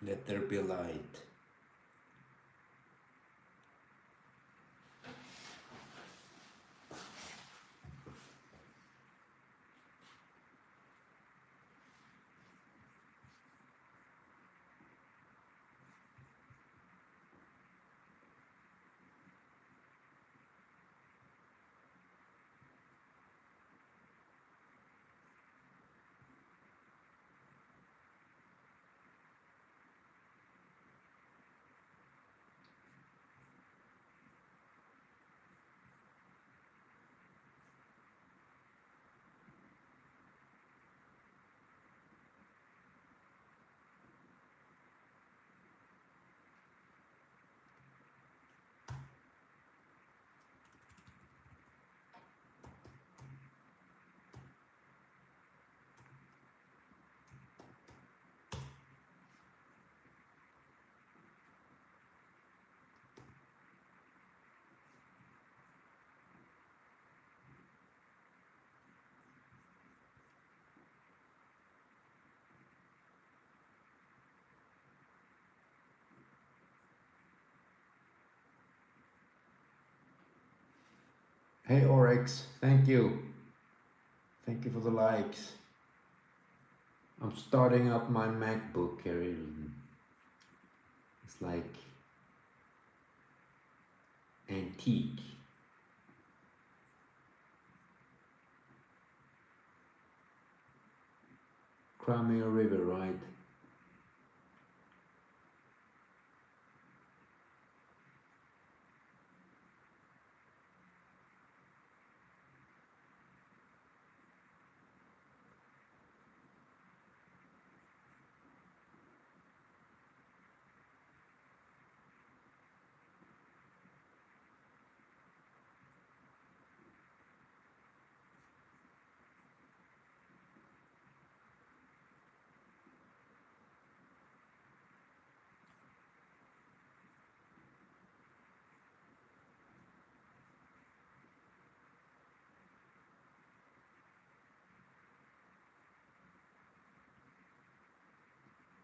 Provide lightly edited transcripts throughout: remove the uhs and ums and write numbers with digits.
Let there be light. Hey Oryx, thank you. Thank you for the likes. I'm starting up my MacBook here. It's like antique. Crimea River, right?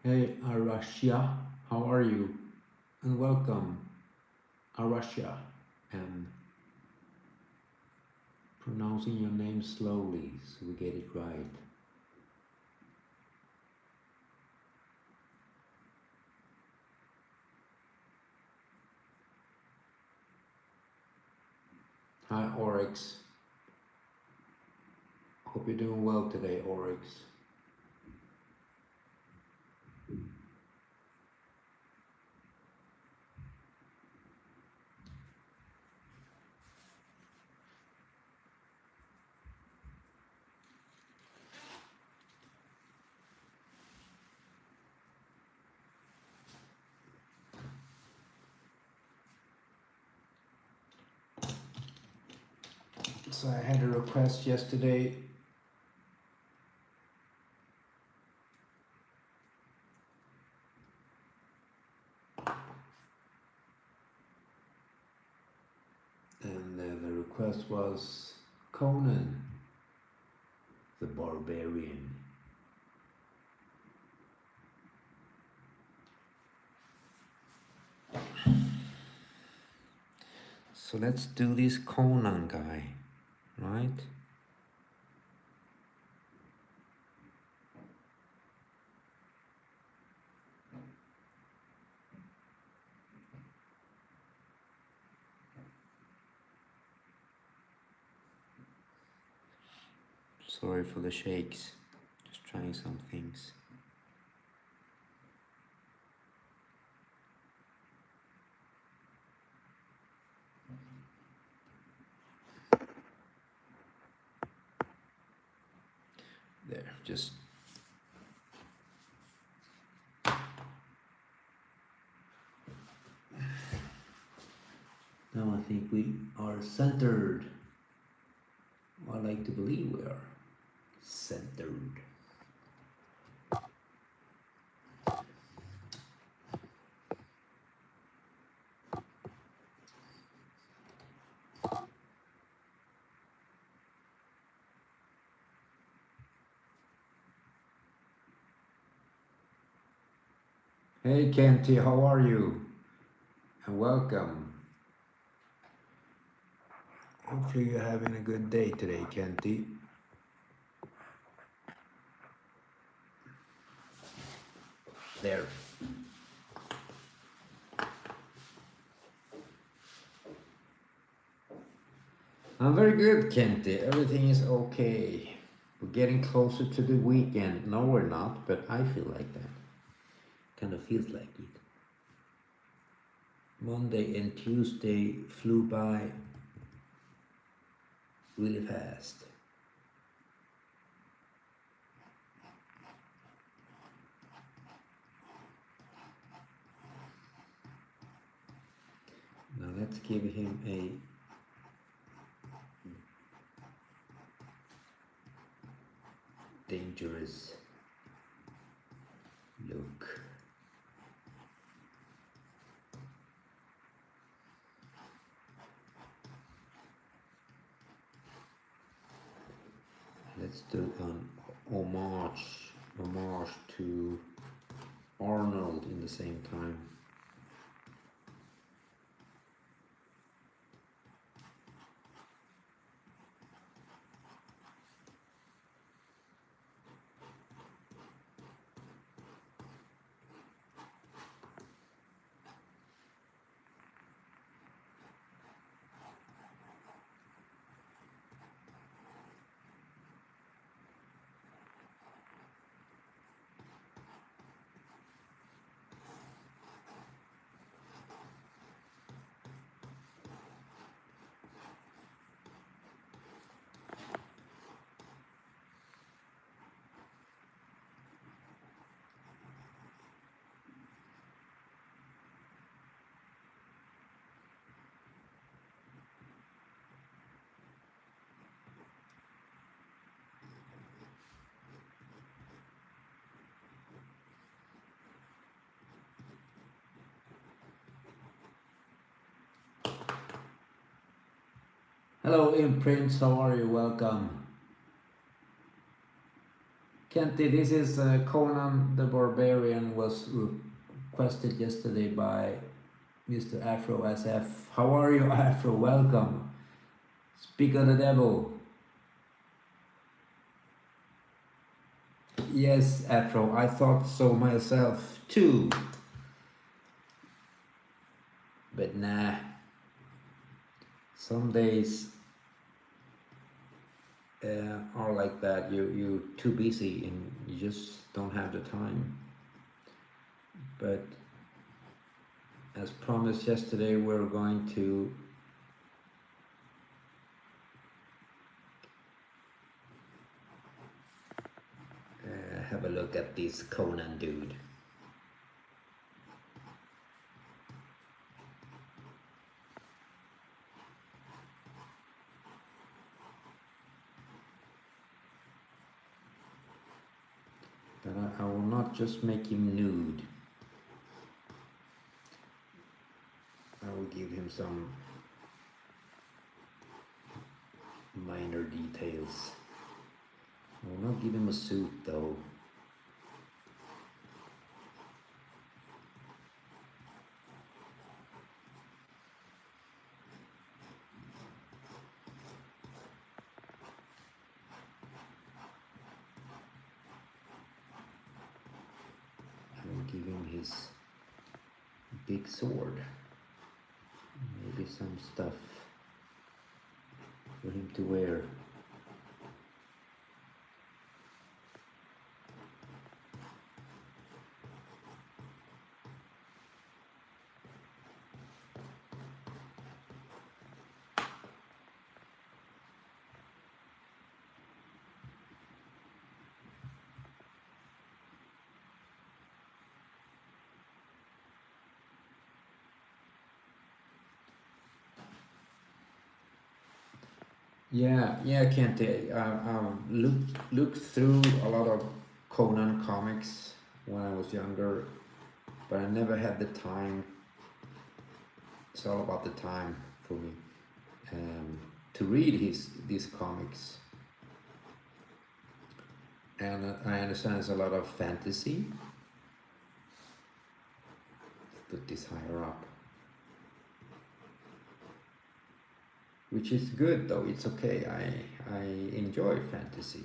Hey Arashia, how are you? And welcome, Arashia. And pronouncing your name slowly so we get it right. Hi Oryx. Hope you're doing well today, Oryx. So I had a request yesterday. And the request was Conan the Barbarian. So let's do this Conan guy, right? Sorry for the shakes, just trying some things. There, just now I think we are centered. I like to believe we are centered. Hey Kenty, how are you? And welcome. Hopefully you're having a good day today, Kenty. There. I'm very good, Kenty. Everything is okay. We're getting closer to the weekend. No, we're not, but I feel like that. Kind of feels like it. Monday and Tuesday flew by really fast. Now let's give him a dangerous look. Let's do an homage to Arnold in the same time. Hello, imprints. How are you? Welcome. Kenty, this is Conan the Barbarian, was requested yesterday by Mr. Afro SF. How are you, Afro? Welcome. Speak of the devil. Yes, Afro, I thought so myself too. But nah. Some days are like that. You're too busy and you just don't have the time. But as promised yesterday, we're going to have a look at this Conan dude. But I will not just make him nude. I will give him some minor details. I will not give him a suit though. I will give him his big sword. Maybe some stuff for him to wear. Yeah, Kente. Looked through a lot of Conan comics when I was younger, but I never had the time. It's all about the time for me to read these comics. And I understand it's a lot of fantasy. put this higher up. Which is good though, it's okay. I enjoy fantasy.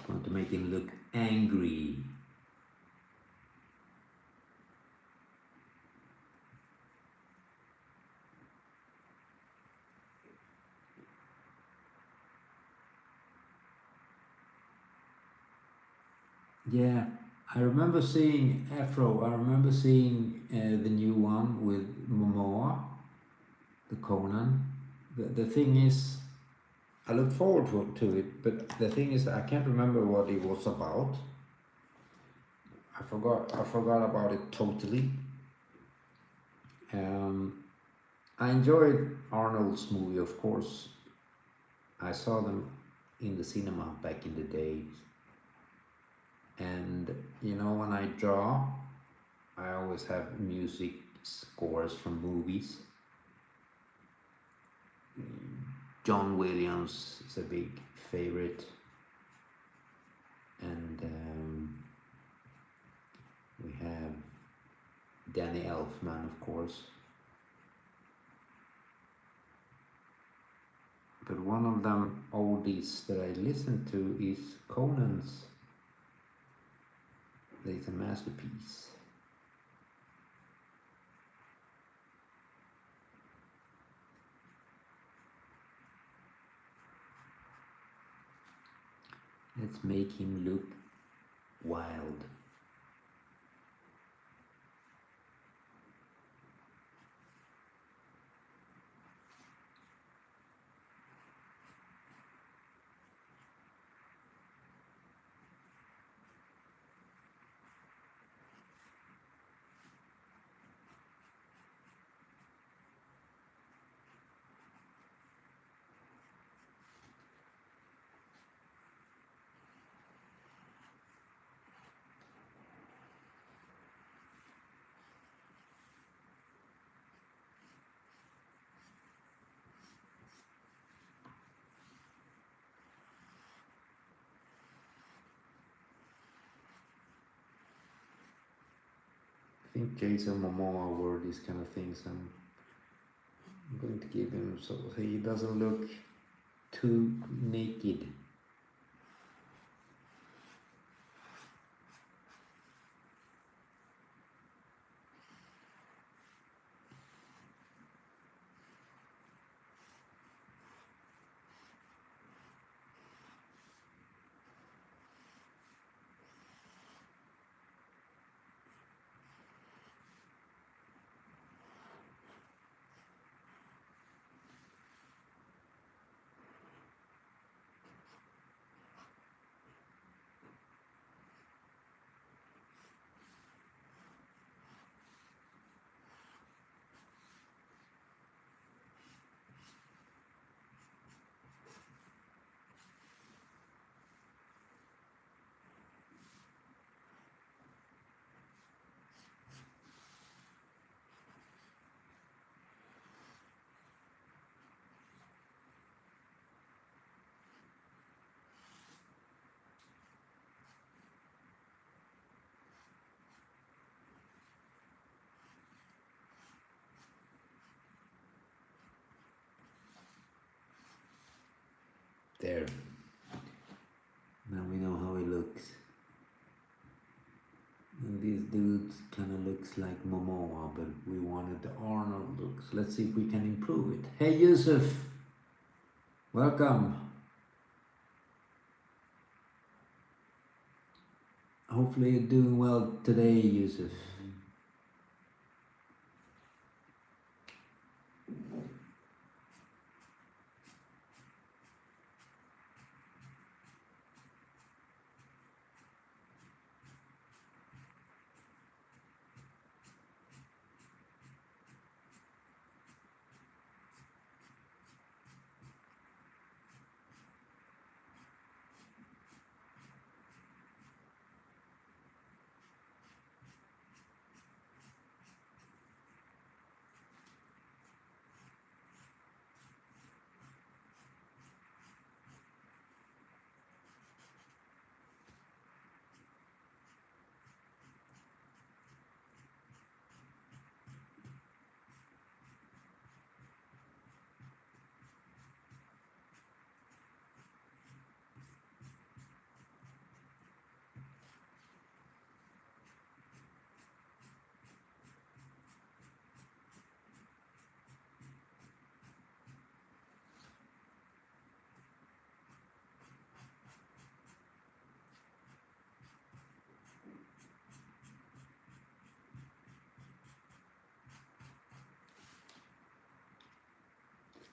Want to make him look angry. Yeah, I remember seeing Afro. I remember seeing the new one with Momoa, the Conan. The thing is, I look forward to it, but the thing is, I can't remember what it was about. I forgot about it totally. I enjoyed Arnold's movie, of course. I saw them in the cinema back in the days. And you know, when I draw, I always have music scores from movies. John Williams is a big favorite, and we have Danny Elfman, of course. But one of them oldies that I listen to is Conan's. It's a masterpiece. Let's make him look wild. I think Jason Momoa wore these kind of things. I'm going to give him so he doesn't look too naked. There. looks like Momoa, but we wanted the Arnold looks. Let's see if we can improve it. Hey Yusuf, welcome. Hopefully you're doing well today, Yusuf.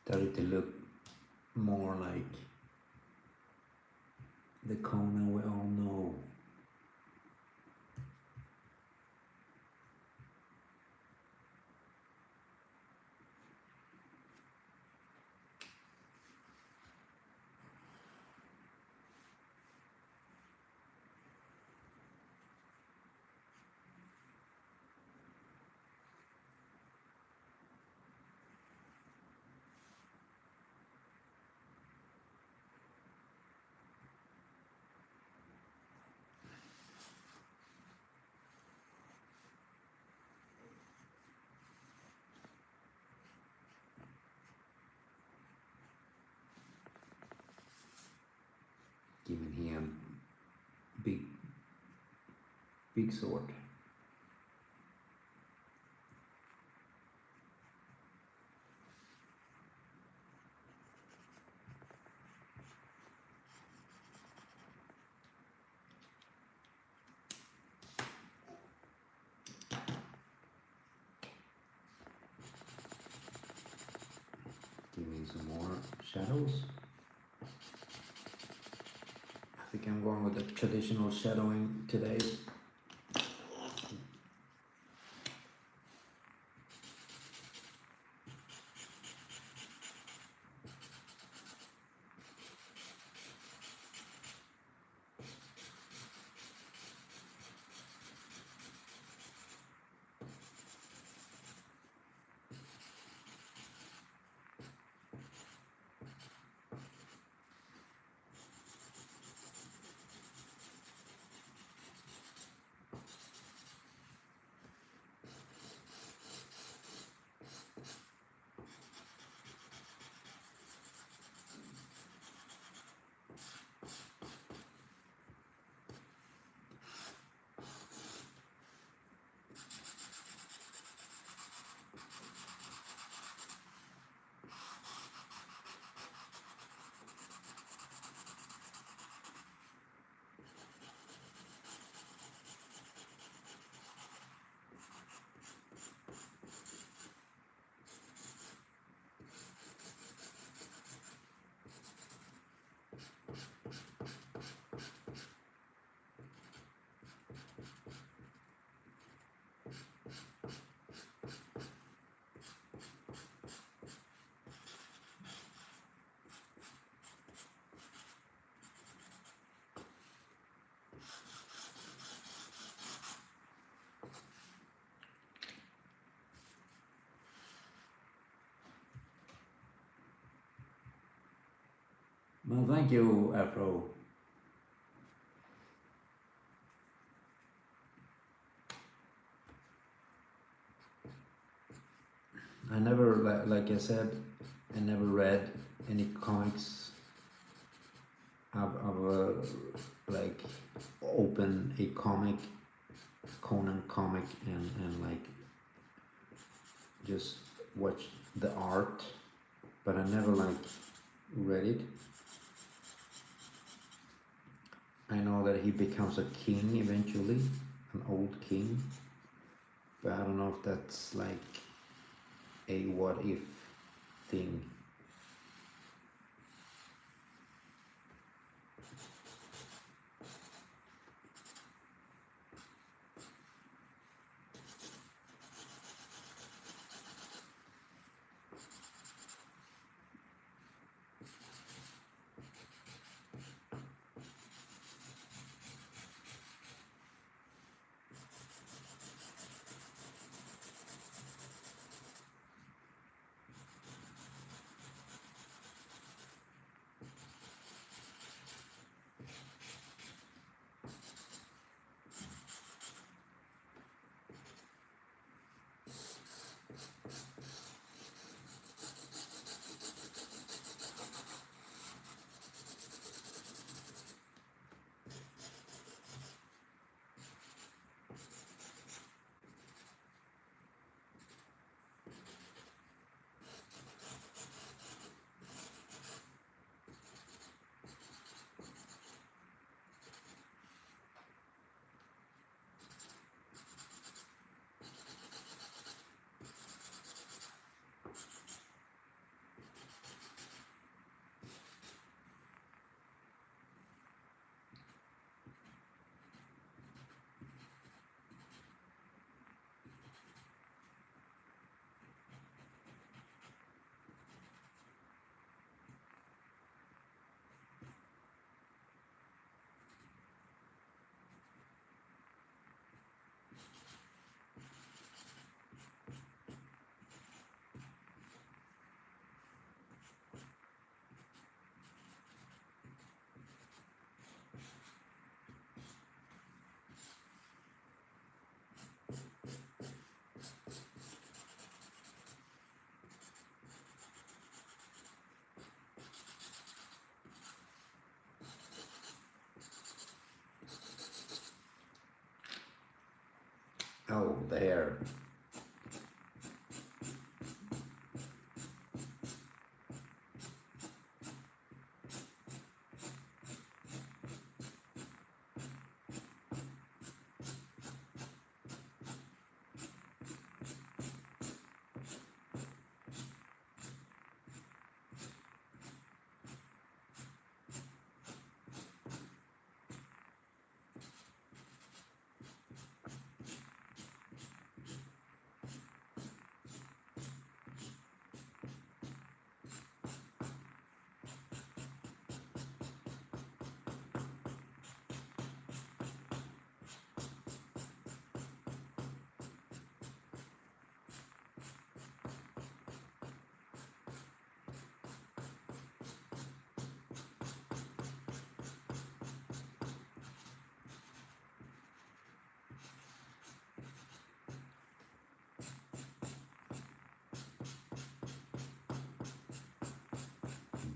Started to look more like the Conan we all know. Giving him big sword. Giving some more shadows. I think I'm going with the traditional shadowing today. Well, thank you, Afro. I never, like I said, I never read any comics. I've like opened a comic Conan comic and like just watch the art, but I never like read it. I know that he becomes a king eventually, an old king, but I don't know if that's like a what if thing. Oh, there.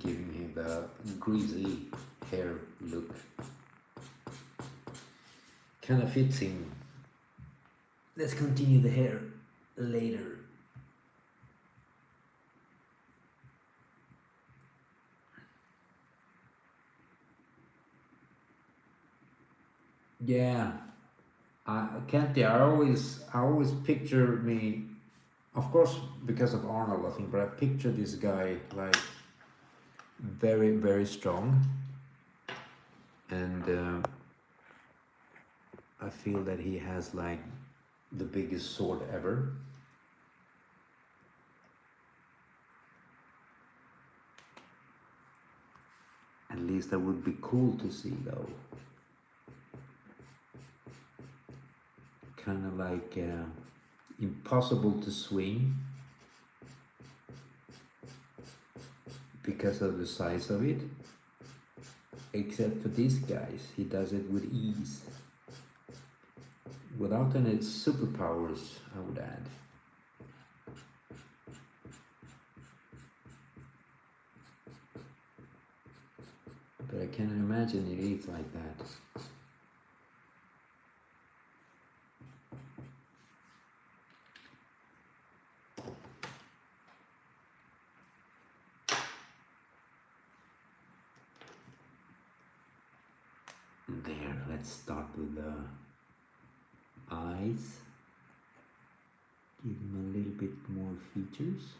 Giving him the greasy hair look. Kind of fits him. Let's continue the hair later. Yeah, Can't I always picture me, of course, because of Arnold, I think, but I picture this guy like very, very strong, and I feel that he has like the biggest sword ever. At least that would be cool to see, though. Kind of like impossible to swing because of the size of it. Except for these guys, he does it with ease. Without any superpowers, I would add. But I can imagine it is like that. Let's start with the eyes. Give them a little bit more features.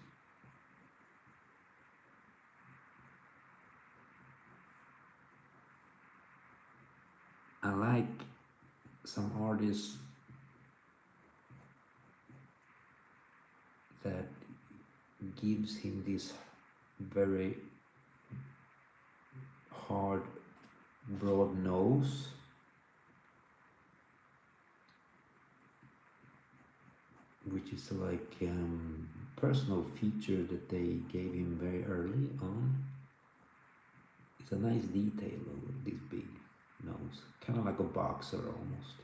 I like some artists that gives him this very hard broad nose, which is like personal feature that they gave him very early on. It's a nice detail of this big nose, kind of like a boxer almost.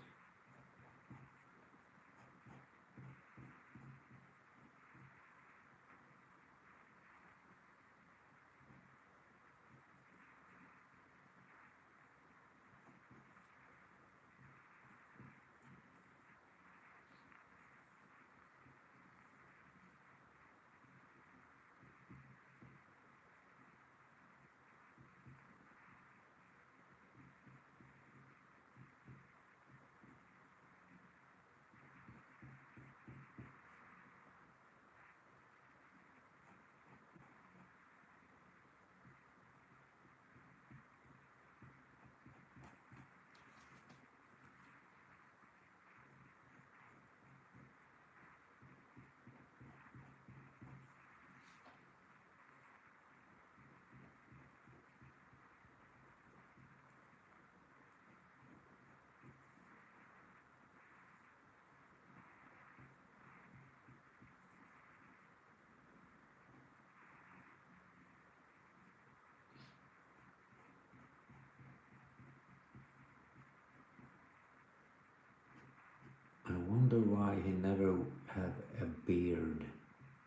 I wonder why he never had a beard,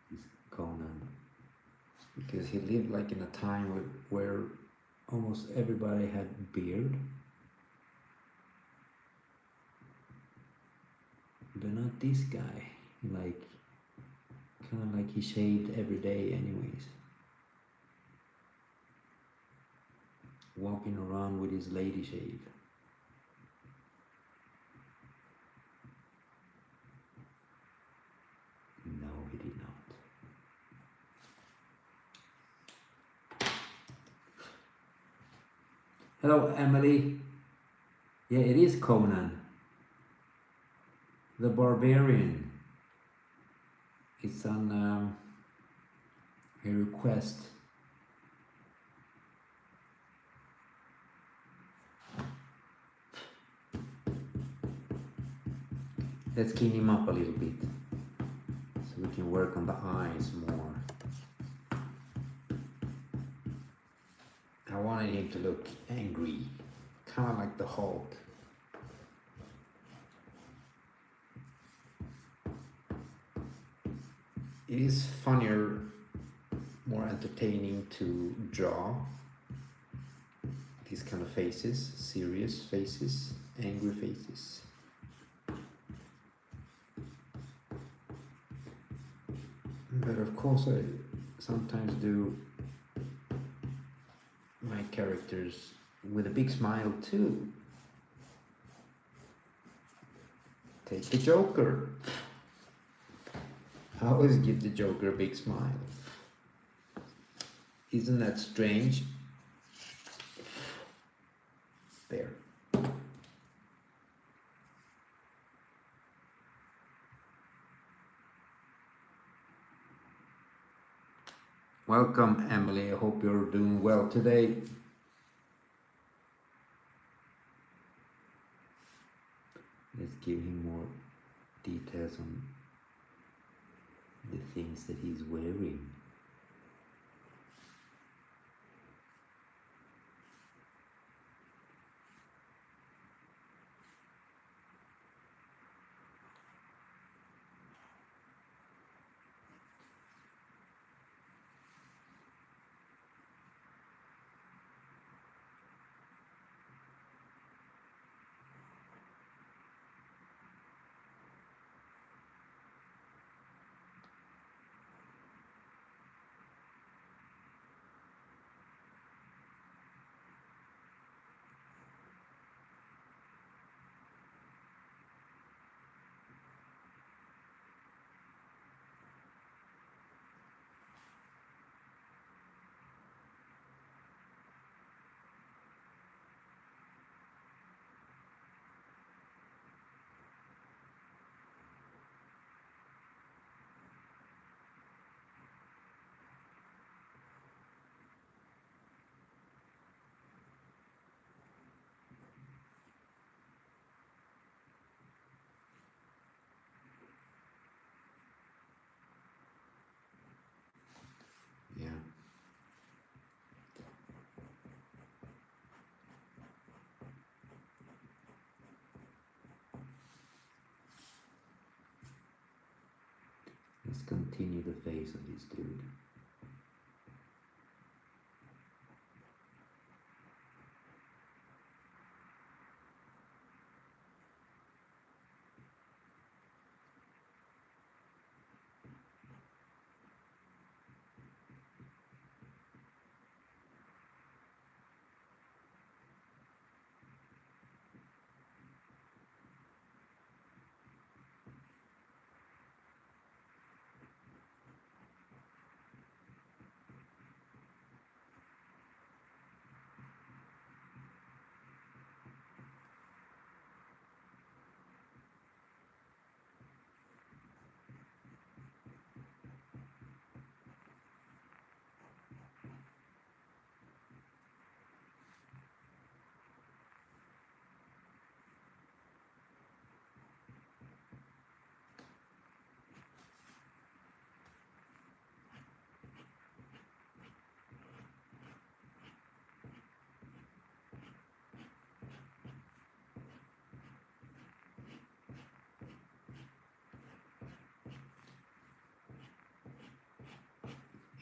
this Conan. Because he lived like in a time where almost everybody had beard. But not this guy. Like, kind of like he shaved every day anyways. Walking around with his lady shave. No, he did not. Hello, Emily. Yeah, it is Conan the Barbarian. It's on a request. Let's clean him up a little bit so we can work on the eyes more. I wanted him to look angry, kind of like the Hulk. It is funnier, more entertaining to draw these kind of faces, serious faces, angry faces. But of course I sometimes do my characters with a big smile too. Take the Joker. I always give the Joker a big smile. Isn't that strange? There. Welcome, Emily. I hope you're doing well today. Let's give him more details on the things that he's wearing. Let's continue the face of this dude.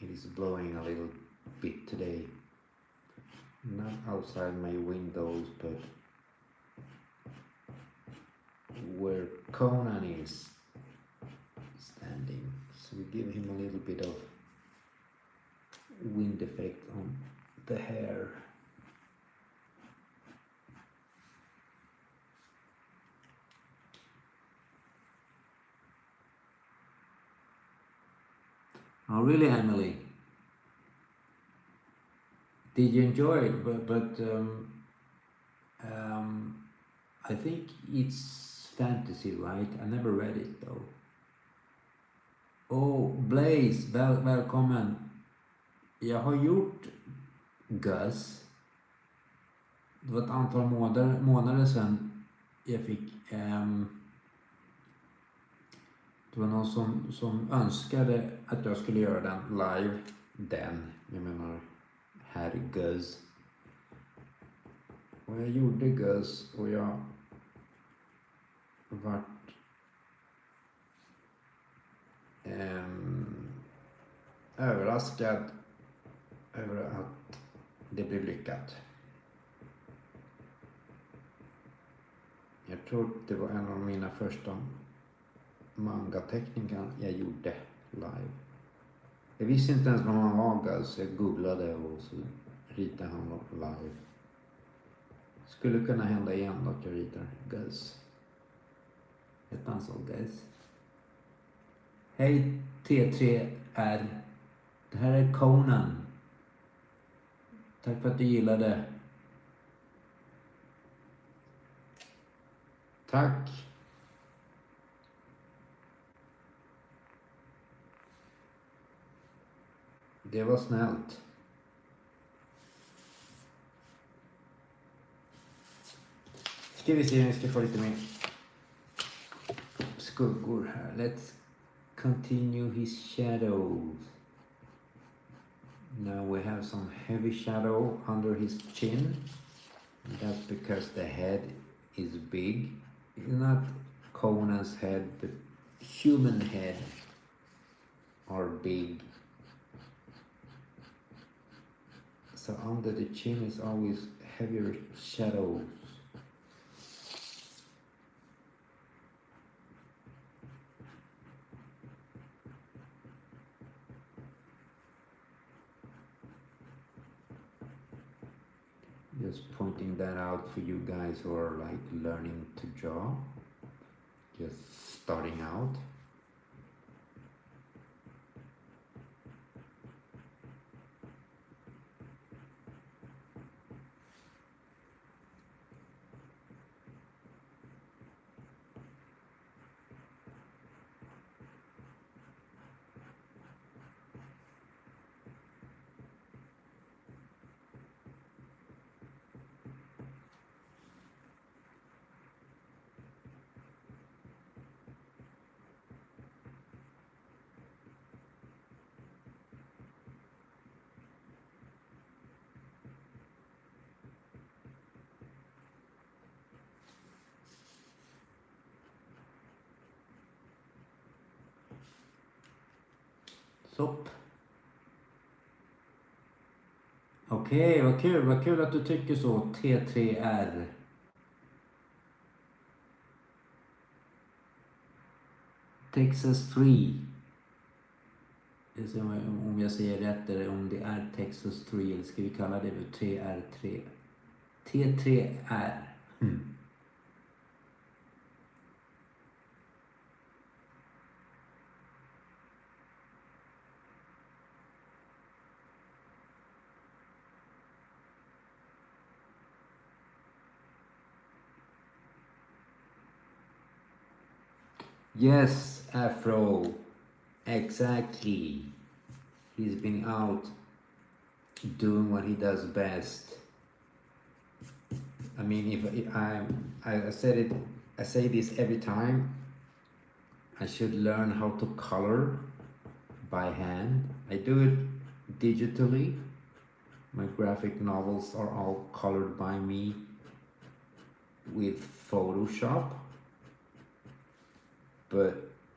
It is blowing a little bit today. Not outside my windows, but where Conan is standing. So we give him a little bit of wind effect on the hair. Oh, really, Emily? Did you enjoy it? But I think it's fantasy, right? I never read it though. Oh, Blaze, välkommen. Jag har gjort Gus. Det var ett antal månader sedan jag fick... det var någon som önskade att jag skulle göra den live. Jag menar, herr Gus. Och jag gjorde Gus och jag vart överraskad över att det blev lyckat. Jag tror det var en av mina första manga-teckningar jag gjorde live. Jag visste inte ens vad man var Gus, jag googlade och så ritade han live. Skulle kunna hända igen att jag ritar Gus. Hette han så, Gus? Hej T3R. Det här är Conan. Tack för att du gillade. Tack. Det var snällt. Ska vi se om vi ska få lite mer skuggor här. Let's continue his shadows. Now we have some heavy shadow under his chin. And that's because the head is big. It's not Conan's head, but human head are big. So under the chin is always heavier shadows. Just pointing that out for you guys who are like learning to draw, just starting out. Sopp. Okej, vad kul att du tycker så. T3R. Texas 3. Jag ser om jag säger rätt eller om det är Texas 3 eller ska vi kalla det för 3R3. T3R. Yes, Afro. Exactly. He's been out doing what he does best. I mean, if I said it, I say this every time. I should learn how to color by hand. I do it digitally. My graphic novels are all colored by me with Photoshop. But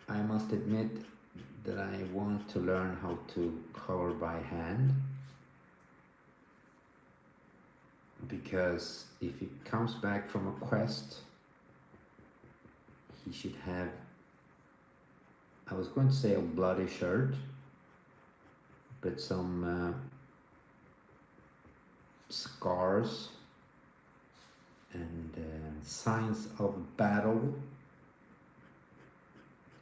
I must admit that I want to learn how to color by hand, because if he comes back from a quest, he should have, I was going to say a bloody shirt, but some scars and signs of battle,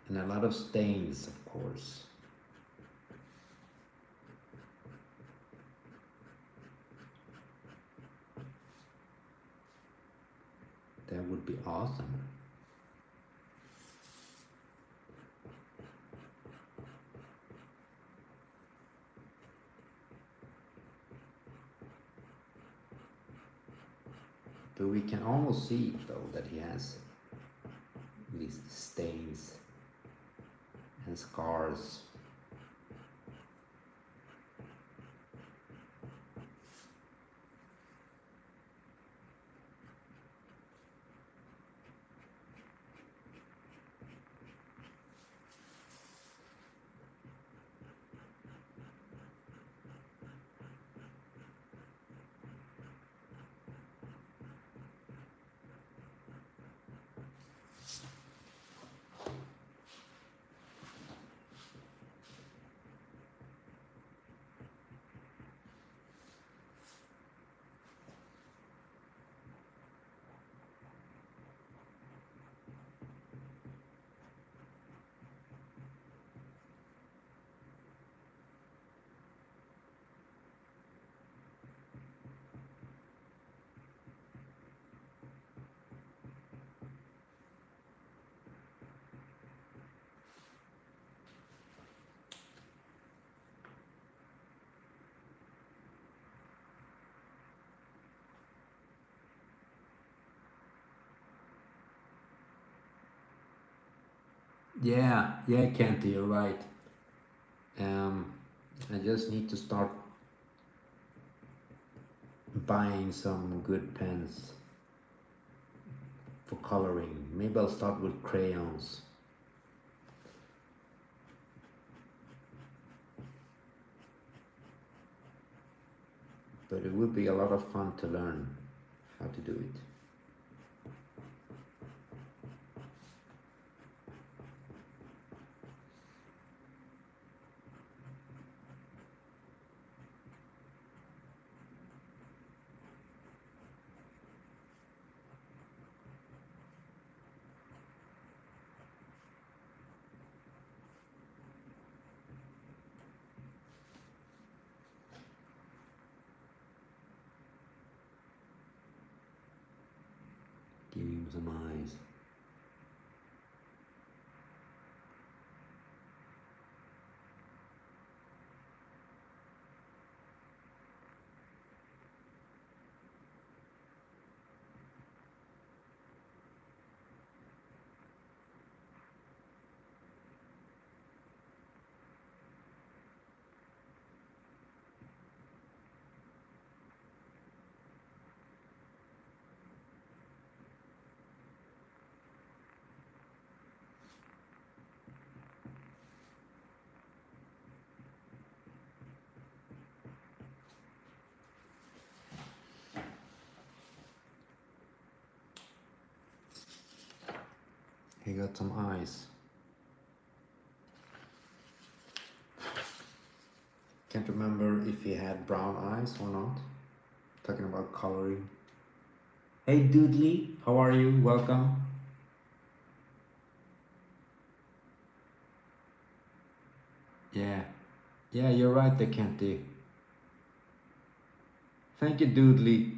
and a lot of stains, of course. That would be awesome. But we can almost see though that he has these stains and scars. Yeah, Kent, you're right. I just need to start buying some good pens for coloring. Maybe I'll start with crayons. But it would be a lot of fun to learn how to do it. Give him some eyes. He got some eyes. Can't remember if he had brown eyes or not. Talking about coloring. Hey Doodly, how are you? Welcome. Yeah, you're right there, Kenty. Thank you, Doodly.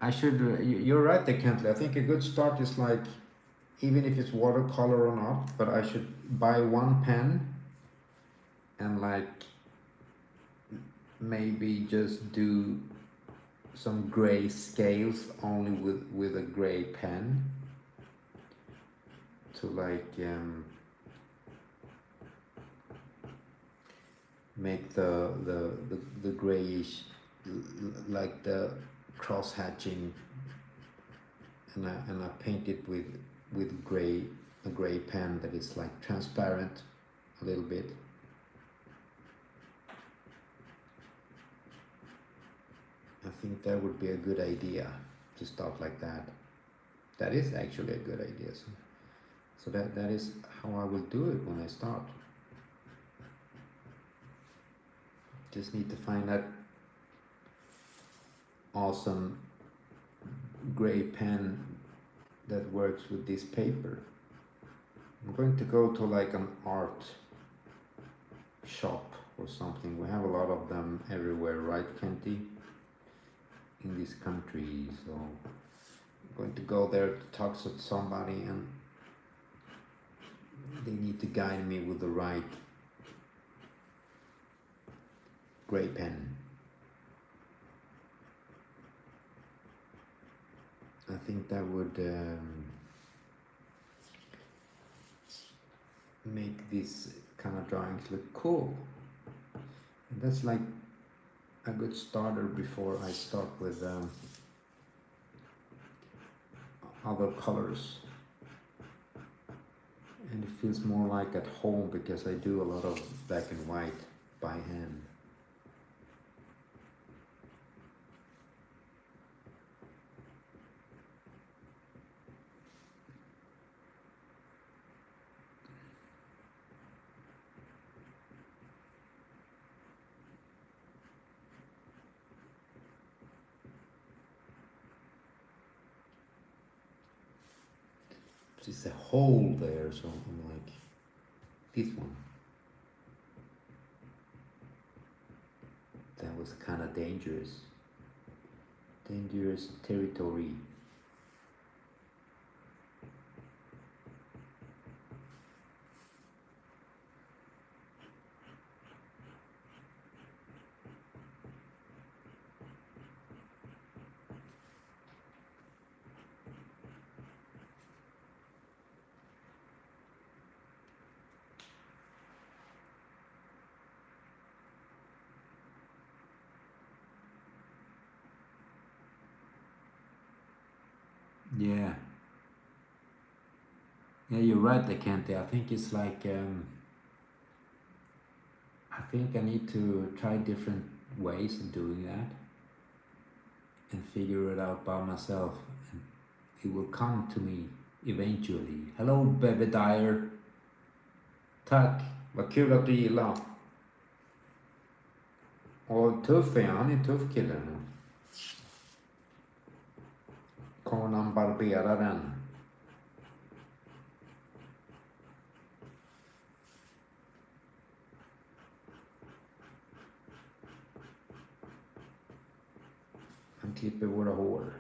I should. You're right there, Kentley. I think a good start is like, even if it's watercolor or not, but I should buy one pen and like maybe just do some gray scales only with a gray pen to like make the grayish, like the cross hatching, and I paint it with a gray pen that is like transparent a little bit. I think that would be a good idea to start like that. That is actually a good idea. So that is how I will do it when I start. Just need to find that awesome gray pen that works with this paper. I'm going to go to like an art shop or something. We have a lot of them everywhere, right, Kenty? In this country, so I'm going to go there to talk to somebody, and they need to guide me with the right gray pen. I think that would make these kind of drawings look cool. And that's like a good starter before I start with other colors. And it feels more like at home because I do a lot of black and white by hand. There's a hole there, so I'm like, this one. That was kind of dangerous. Dangerous territory. Yeah. Yeah, you're right, Akante. I think it's like, I think I need to try different ways of doing that and figure it out by myself. And it will come to me eventually. Hello, Baby Dyer. Tack, vad kul att du gillar. Och tuff är han, är en tuff kille nu. Conan Barbararen. Han klipper våra hår.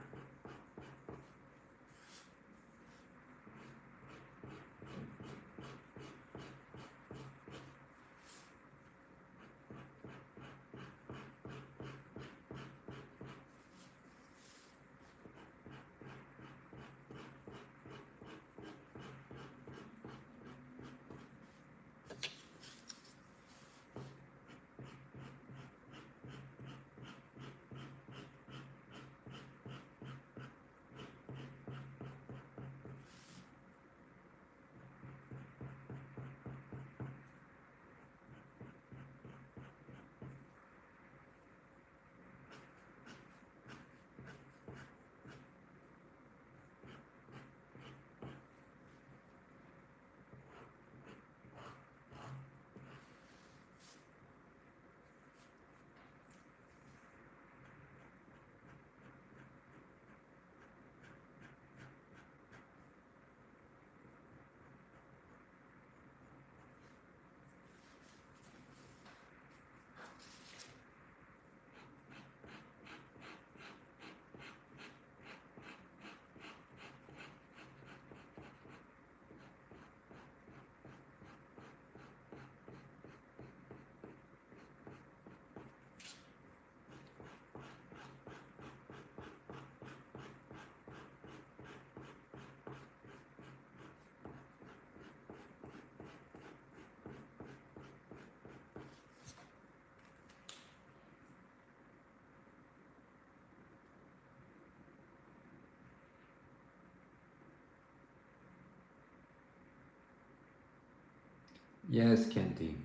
Yes, Kenty.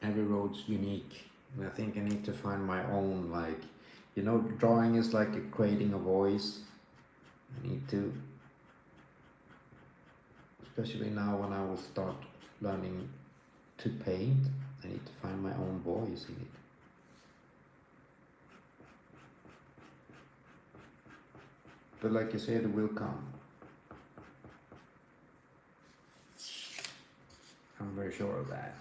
Every road's unique. And I think I need to find my own, like, drawing is like creating a voice. I need to, especially now when I will start learning to paint, I need to find my own voice in it. But like you said, it will come. I'm very sure of that.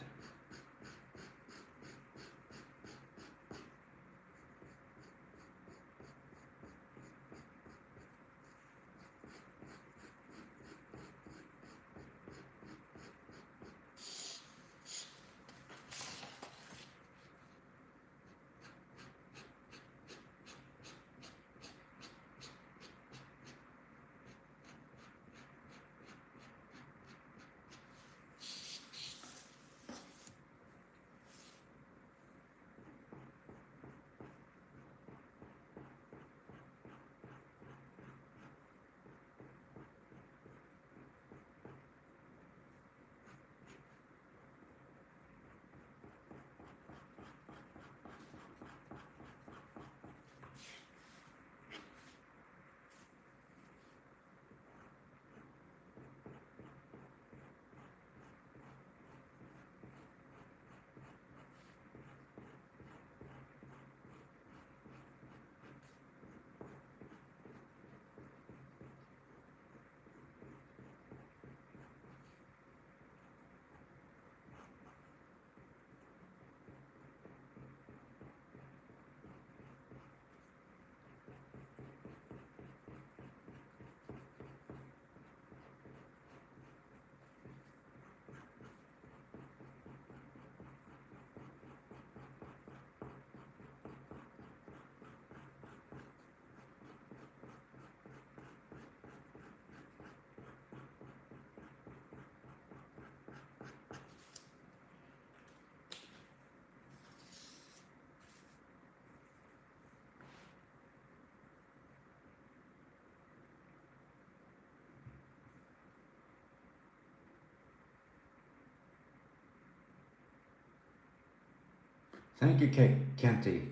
Thank you, Kenty.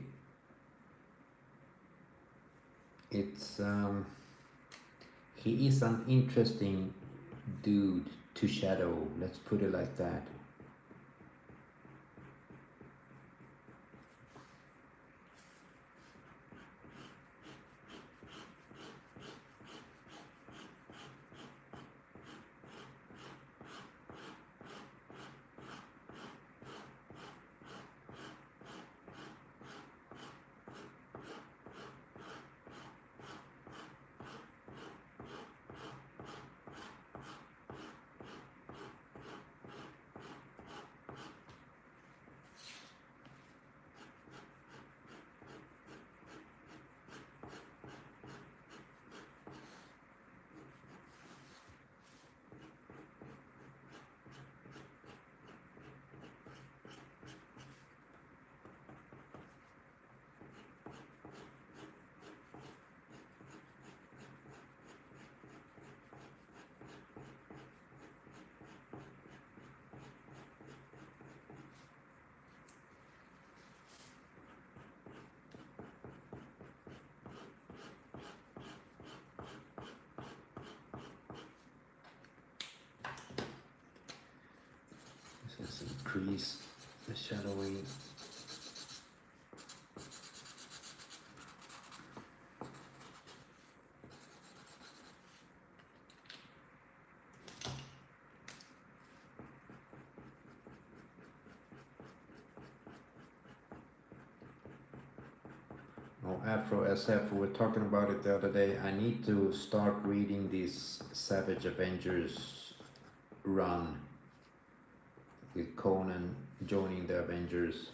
It's he is an interesting dude to shadow. Let's put it like that. Let's increase the shadowing. Oh, Afro SF, we were talking about it the other day. I need to start reading this Savage Avengers run with Conan joining the Avengers.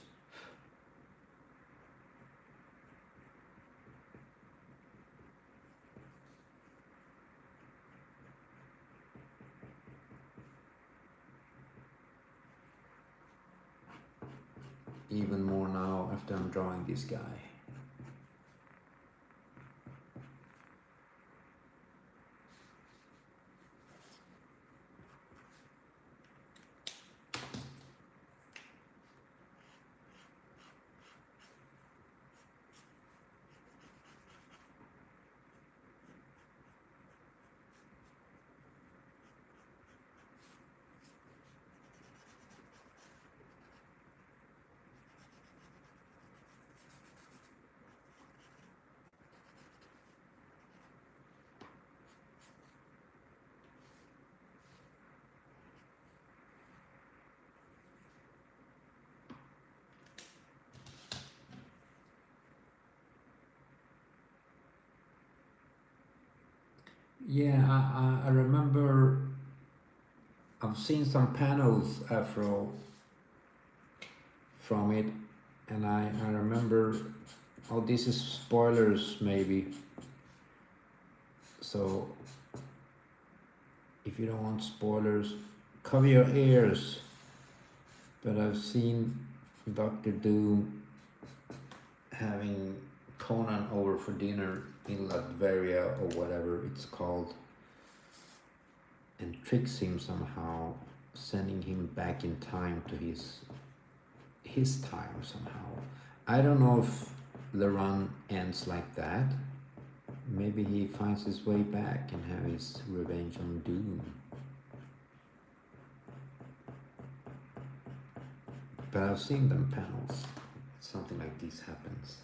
Even more now after I'm drawing this guy. Yeah, I remember I've seen some panels from it, and I remember, oh, this is spoilers maybe, so if you don't want spoilers, cover your ears. But I've seen Doctor Doom having Conan over for dinner in Latveria or whatever it's called, and tricks him somehow, sending him back in time to his time somehow. I don't know if the run ends like that. Maybe he finds his way back and have his revenge on Doom. But I've seen them panels. Something like this happens.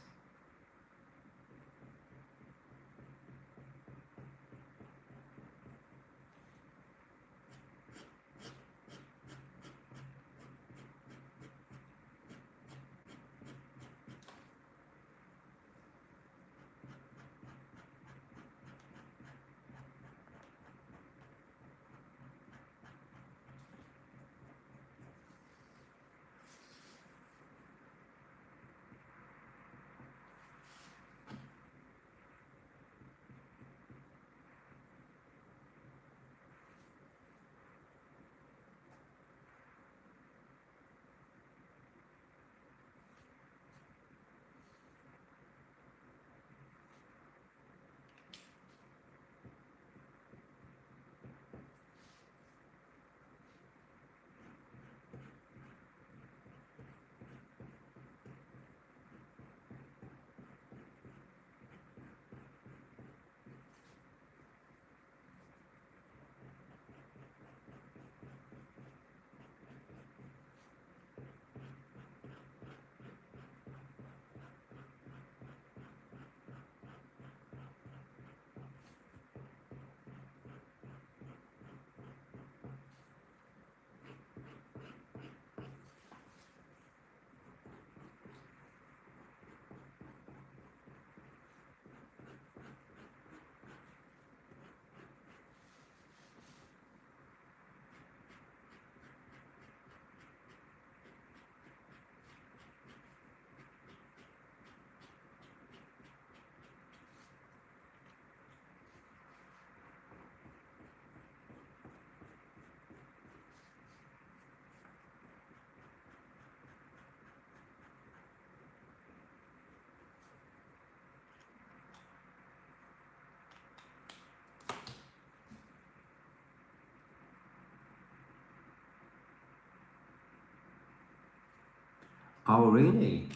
Oh, really?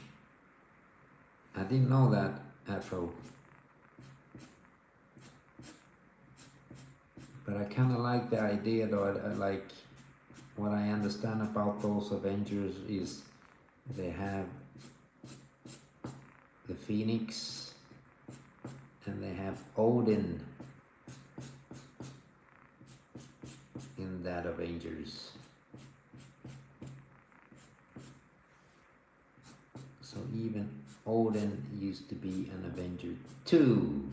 I didn't know that, Afro. But I kind of like the idea, though. I like what I understand about those Avengers is they have the Phoenix and they have Odin in that Avengers. So even Odin used to be an Avenger too.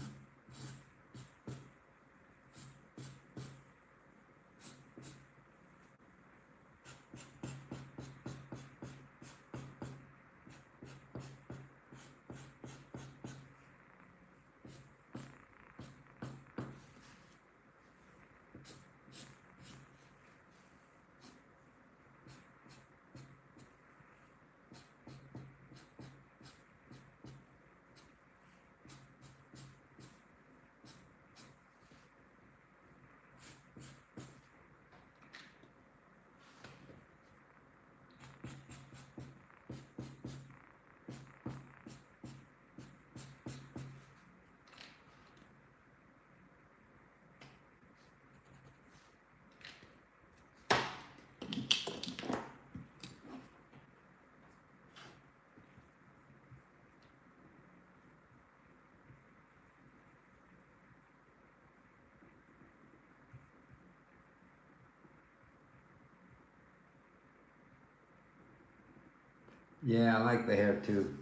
Yeah, I like the hair too.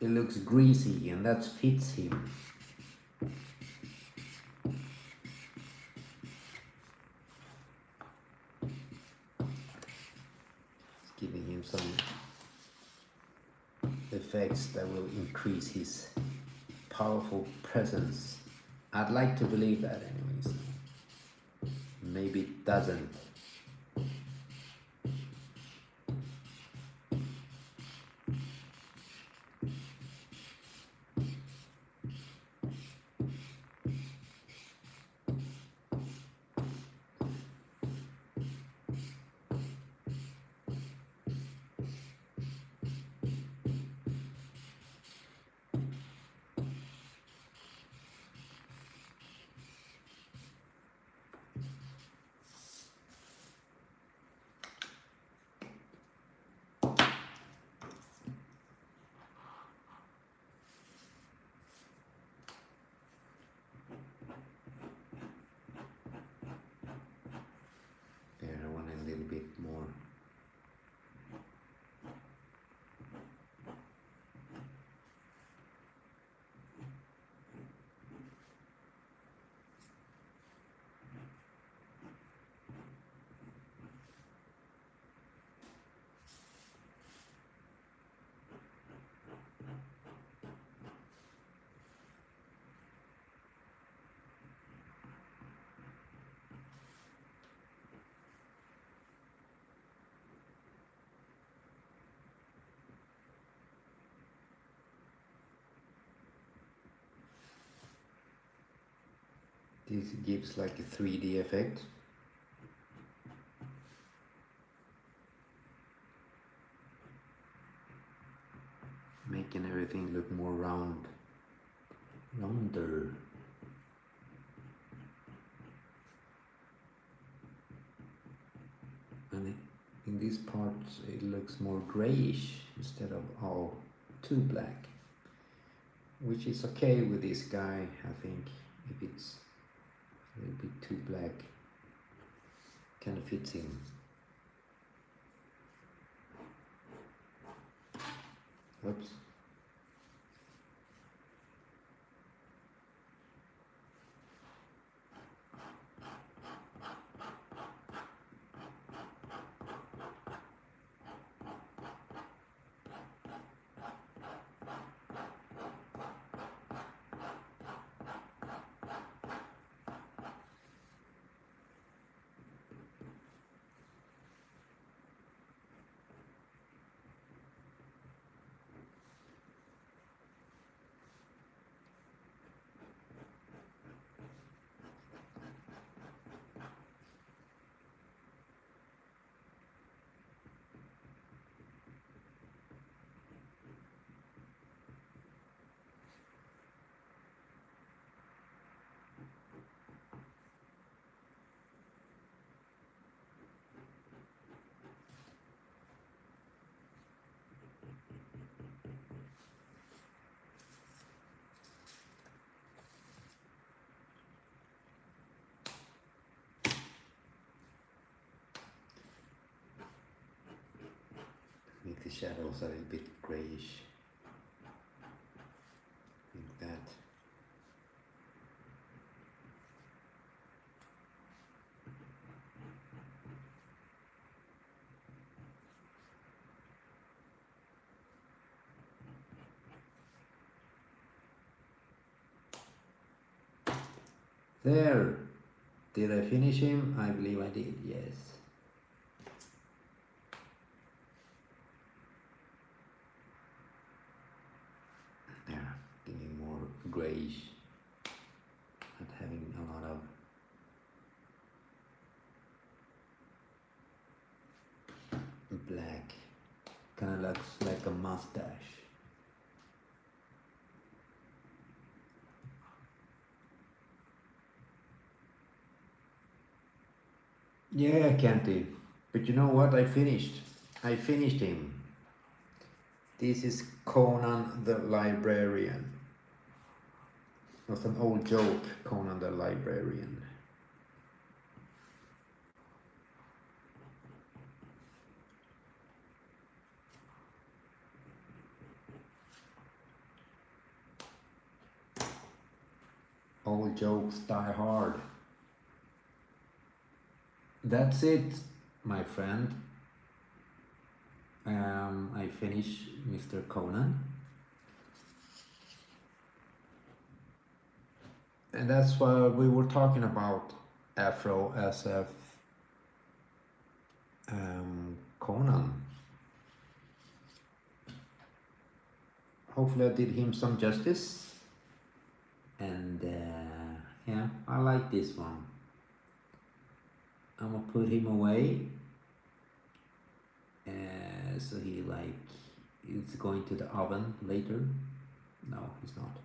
It looks greasy and that fits him. him some effects that will increase his powerful presence. I'd like to believe that anyways. Maybe it doesn't. There, I want a little bit more. This gives like a 3D effect. Making everything look more rounder. And in these parts it looks more grayish instead of all too black. Which is okay with this guy, I think. If it's a little bit too black, kind of fits him. Oops. Make the shadows a little bit grayish, like that. There! Did I finish him? I believe I did, yes. There, giving more grayish, not having a lot of black. Kind of looks like a mustache. Yeah, Canty. But you know what? I finished him. This is Conan the Librarian. It was an old joke, Conan the Librarian. Old jokes die hard. That's it, my friend. I finished Mr. Conan, and that's what we were talking about, Afro SF Conan. Hopefully I did him some justice, and yeah, I like this one. I'm gonna put him away, so he like is going to the oven later. No, he's not.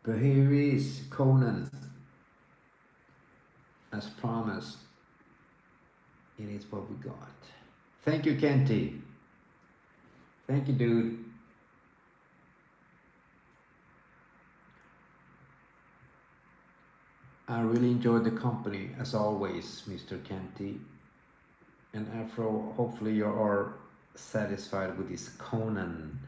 But here is Conan, as promised. It is what we got. Thank you, Kenty. Thank you, dude. I really enjoyed the company, as always, Mr. Kenty. And Afro, hopefully you are satisfied with this Conan.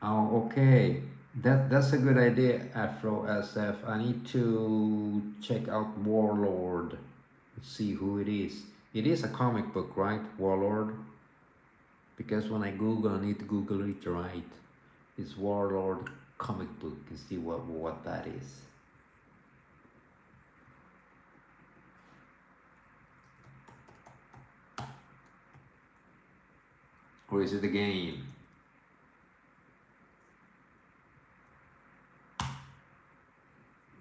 Oh, okay. That's a good idea, Afro SF. I need to check out Warlord, see who it is. It is a comic book, right, Warlord? Because when I Google, I need to Google it right. It's Warlord comic book and see what that is. Or is it a game?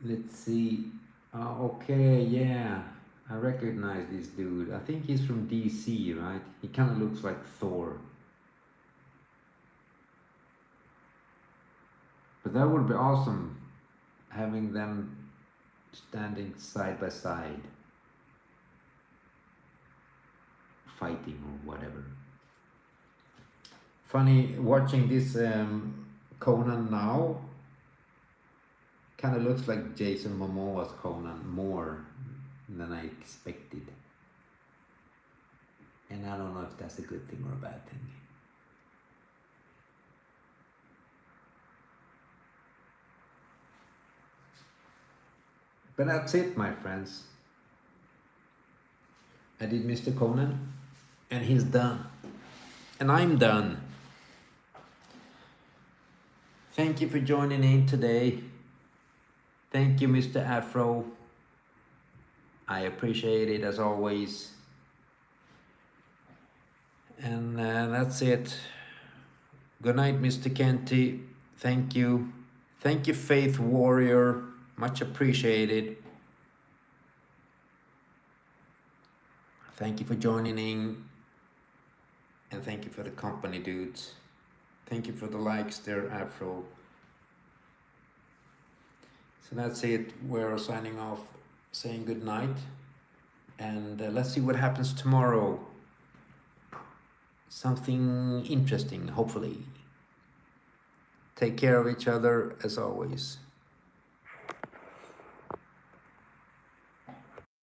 Let's see. Okay, yeah. I recognize this dude. I think he's from DC, right? He kind of looks like Thor. But that would be awesome, having them standing side by side, fighting or whatever. Funny, watching this Conan now, kind of looks like Jason Momoa's Conan more than I expected. And I don't know if that's a good thing or a bad thing. But that's it, my friends. I did Mr. Conan, and he's done. And I'm done. Thank you for joining in today. Thank you, Mr. Afro. I appreciate it as always. And that's it. Good night, Mr. Kenty. Thank you. Thank you, Faith Warrior. Much appreciated. Thank you for joining in. And thank you for the company, dudes. Thank you for the likes there, Afro. So that's it. We're signing off, saying good night. And let's see what happens tomorrow. Something interesting, hopefully. Take care of each other as always.